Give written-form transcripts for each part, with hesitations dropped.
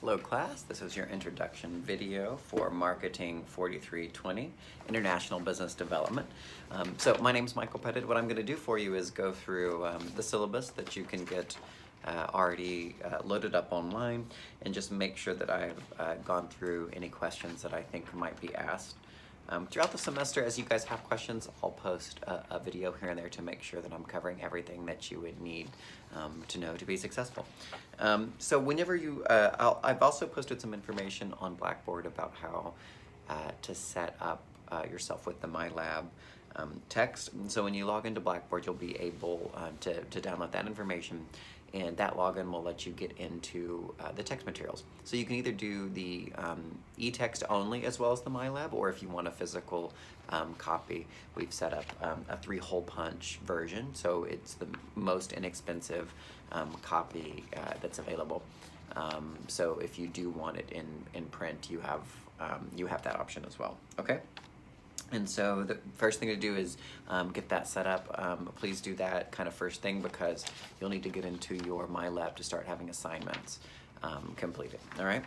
Hello class, this is your introduction video for Marketing 4320, International Business Development. So my name is Michael Pettit. What I'm going to do for you is go through the syllabus that you can get already loaded up online and just make sure that I've gone through any questions that I think might be asked. Throughout the semester, as you guys have questions, I'll post a video here and there to make sure that I'm covering everything that you would need to know to be successful. So whenever you, I've also posted some information on Blackboard about how to set up yourself with the MyLab text. And so when you log into Blackboard, you'll be able to download that information, and that login will let you get into the text materials. So you can either do the e-text only as well as the MyLab, or if you want a physical copy, we've set up a 3-hole punch version, so it's the most inexpensive copy that's available. So if you do want it in print, you have that option as well, okay? And so the first thing to do is get that set up. Please do that kind of first thing, because you'll need to get into your MyLab to start having assignments completed, all right?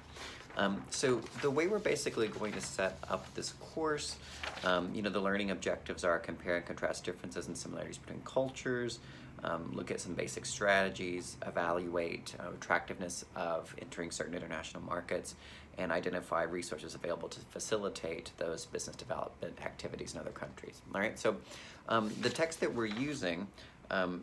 So the way we're basically going to set up this course, the learning objectives are compare and contrast differences and similarities between cultures, look at some basic strategies, evaluate attractiveness of entering certain international markets, and identify resources available to facilitate those business development activities in other countries. All right, so the text that we're using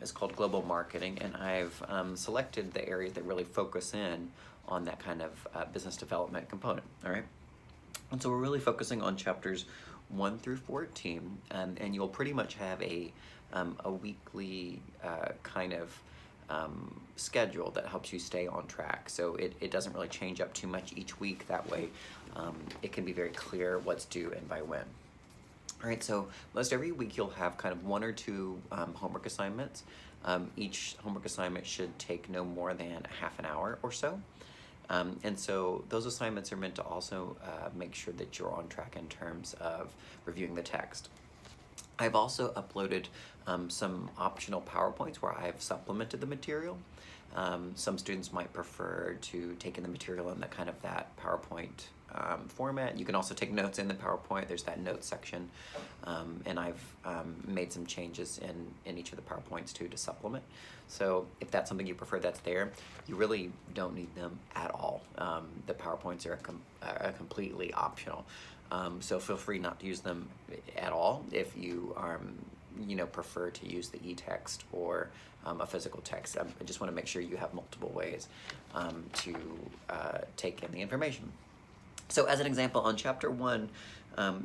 is called Global Marketing, and I've selected the areas that really focus in on that kind of business development component, all right? And so we're really focusing on chapters 1 through 14, and you'll pretty much have a weekly kind of schedule that helps you stay on track. So it doesn't really change up too much each week. That way it can be very clear what's due and by when. All right, so most every week you'll have kind of 1 or 2 homework assignments. Each homework assignment should take no more than half an hour or so. And so those assignments are meant to also make sure that you're on track in terms of reviewing the text. I've also uploaded some optional PowerPoints where I've supplemented the material. Some students might prefer to take in the material in that PowerPoint format. You can also take notes in the PowerPoint. There's that notes section. And I've made some changes in each of the PowerPoints too to supplement. So if that's something you prefer that's there, you really don't need them at all. The PowerPoints are completely optional. So feel free not to use them at all if you prefer to use the e-text or a physical text. I just want to make sure you have multiple ways to take in the information. So as an example, on chapter 1,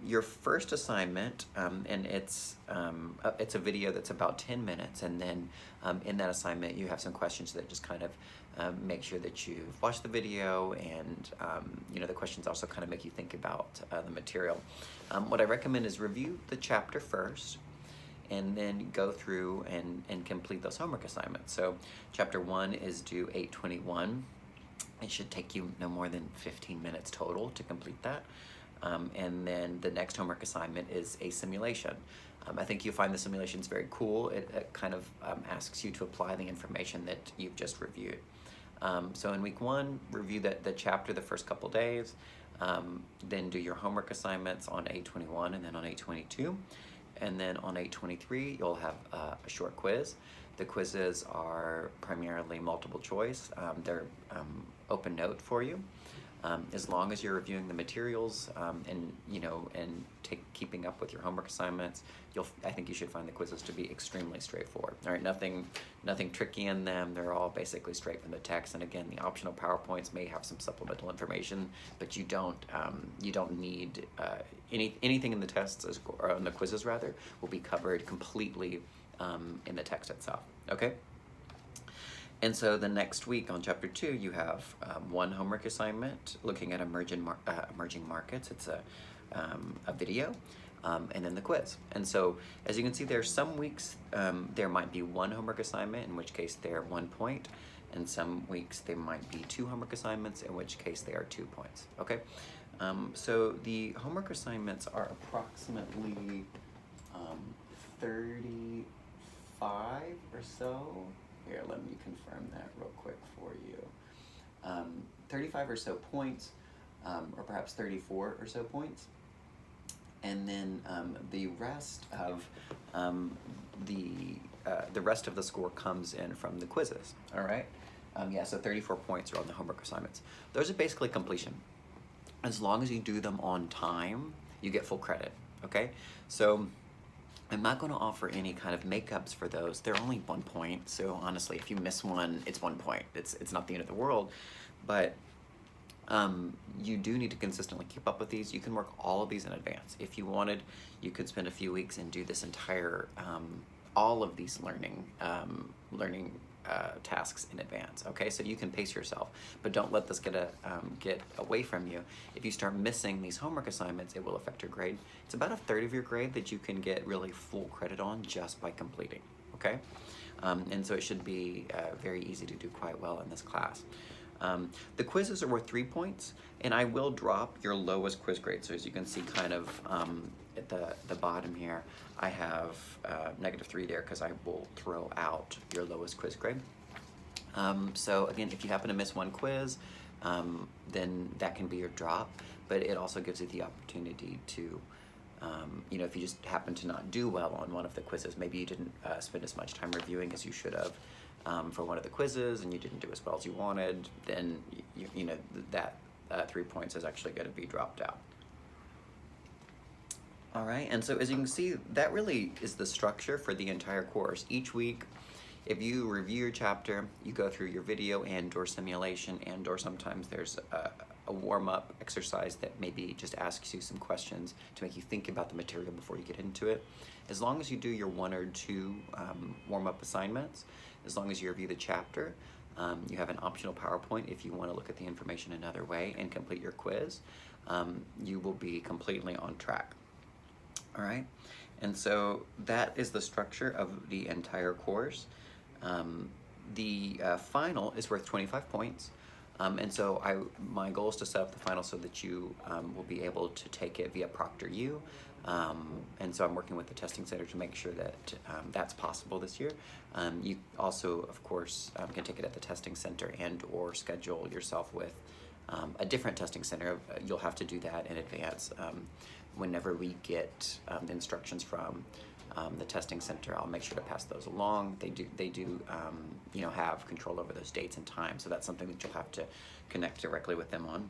your first assignment, and it's a video that's about 10 minutes, and then in that assignment you have some questions that just kind of make sure that you've watched the video, and the questions also kind of make you think about the material. What I recommend is review the chapter first, and then go through and complete those homework assignments. So chapter 1 is due 8/21. It should take you no more than 15 minutes total to complete that. And then the next homework assignment is a simulation. I think you'll find the simulations very cool. It kind of asks you to apply the information that you've just reviewed. So in week 1, review the chapter the first couple days, then do your homework assignments on 8/21 and then on 8/22. And then on 8/23, you'll have a short quiz. The quizzes are primarily multiple choice. They're open note for you. As long as you're reviewing the materials and keeping up with your homework assignments, I think you should find the quizzes to be extremely straightforward. All right, nothing tricky in them. They're all basically straight from the text. And again, the optional PowerPoints may have some supplemental information, but you don't need anything in the tests or in the quizzes rather will be covered completely in the text itself. Okay. And so the next week on chapter 2, you have 1 homework assignment looking at emerging markets. It's a video, and then the quiz. And so as you can see there, some weeks there might be 1 homework assignment, in which case they're 1 point, and some weeks there might be 2 homework assignments, in which case they are 2 points. Okay, so the homework assignments are approximately 35 or so. Here, let me confirm that real quick for you. 35 or so points, or perhaps 34 or so points. And then the rest of the rest of the score comes in from the quizzes. All right. Yeah. So 34 points are on the homework assignments. Those are basically completion. As long as you do them on time, you get full credit. Okay. So I'm not going to offer any kind of makeups for those. They're only 1 point. So honestly, if you miss one, it's 1 point. It's not the end of the world. But you do need to consistently keep up with these. You can work all of these in advance. If you wanted, you could spend a few weeks and do this entire, all of these learning tasks in advance. Okay, so you can pace yourself, but don't let this get away from you. If you start missing these homework assignments, it will affect your grade. It's about a third of your grade that you can get really full credit on just by completing. Okay, and so it should be very easy to do quite well in this class. The quizzes are worth 3 points, and I will drop your lowest quiz grade. So as you can see kind of at the bottom here, I have -3 there because I will throw out your lowest quiz grade. So again, if you happen to miss one quiz, then that can be your drop, but it also gives you the opportunity to, you know, if you just happen to not do well on one of the quizzes, maybe you didn't spend as much time reviewing as you should have, for one of the quizzes, and you didn't do as well as you wanted, then you know that 3 points is actually going to be dropped out. All right, and so as you can see, that really is the structure for the entire course. Each week, if you review your chapter, you go through your video and/or simulation, and/or sometimes there's a warm-up exercise that maybe just asks you some questions to make you think about the material before you get into it. As long as you do your 1 or 2 warm-up assignments, as long as you review the chapter, you have an optional PowerPoint if you want to look at the information another way and complete your quiz, you will be completely on track. All right, and so that is the structure of the entire course. The final is worth 25 points. And so my goal is to set up the final so that you will be able to take it via ProctorU. And so I'm working with the testing center to make sure that that's possible this year. You also, of course, can take it at the testing center and/or schedule yourself with a different testing center. You'll have to do that in advance. Whenever we get the instructions from the testing center, I'll make sure to pass those along. They do you know, have control over those dates and times, so that's something that you'll have to connect directly with them on.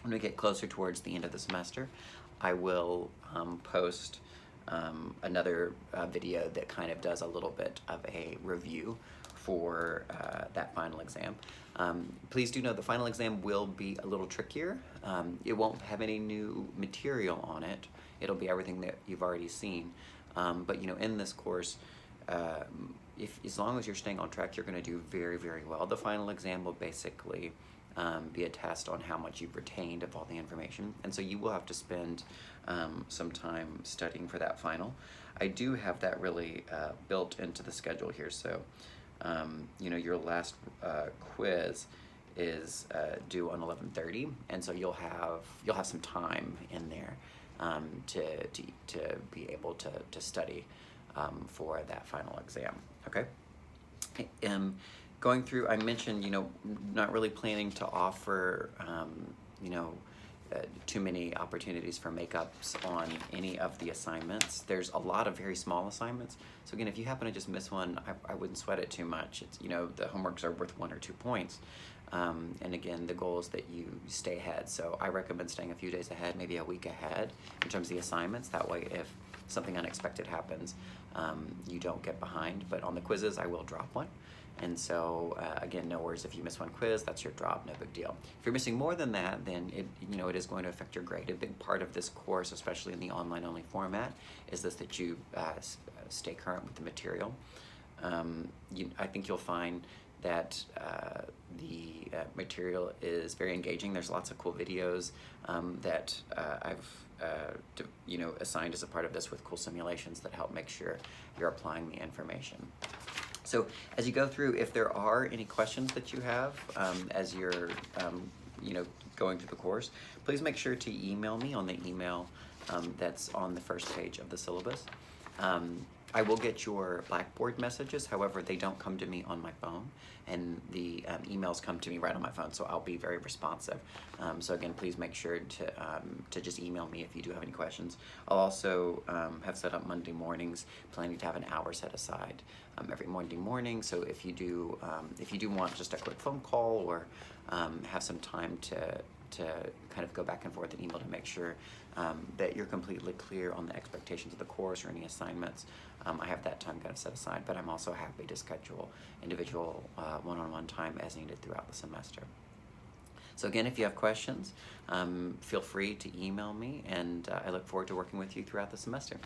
When we get closer towards the end of the semester, I will post another video that kind of does a little bit of a review for that final exam. Please do know the final exam will be a little trickier. It won't have any new material on it. It'll be everything that you've already seen. But you know, in this course, as long as you're staying on track, you're going to do very, very well. The final exam will basically be a test on how much you've retained of all the information, and so you will have to spend some time studying for that final. I do have that really built into the schedule here, so you know, your last quiz is due on 11:30, and so you'll have some time in there to be able to study for that final exam. Okay. Going through, I mentioned, you know, not really planning to offer you know, too many opportunities for makeups on any of the assignments. There's a lot of very small assignments. So again, if you happen to just miss one, I wouldn't sweat it too much. It's, you know, the homeworks are worth 1 or 2 points. And again, the goal is that you stay ahead. So I recommend staying a few days ahead, maybe a week ahead in terms of the assignments. That way, if something unexpected happens, you don't get behind. But on the quizzes, I will drop one. And so again, no worries if you miss one quiz, that's your drop, no big deal. If you're missing more than that, then it is going to affect your grade. A big part of this course, especially in the online-only format, is that you stay current with the material. I think you'll find that the material is very engaging. There's lots of cool videos that I've assigned as a part of this with cool simulations that help make sure you're applying the information. So as you go through, if there are any questions that you have as you're going through the course, please make sure to email me on the email that's on the first page of the syllabus. I will get your Blackboard messages, however, they don't come to me on my phone, and the emails come to me right on my phone, so I'll be very responsive. So again, please make sure to just email me if you do have any questions. I'll also have set up Monday mornings, planning to have an hour set aside every Monday morning. So if you do want just a quick phone call or have some time to kind of go back and forth in email to make sure that you're completely clear on the expectations of the course or any assignments, I have that time kind of set aside, but I'm also happy to schedule individual one-on-one time as needed throughout the semester. So again, if you have questions, feel free to email me, and I look forward to working with you throughout the semester.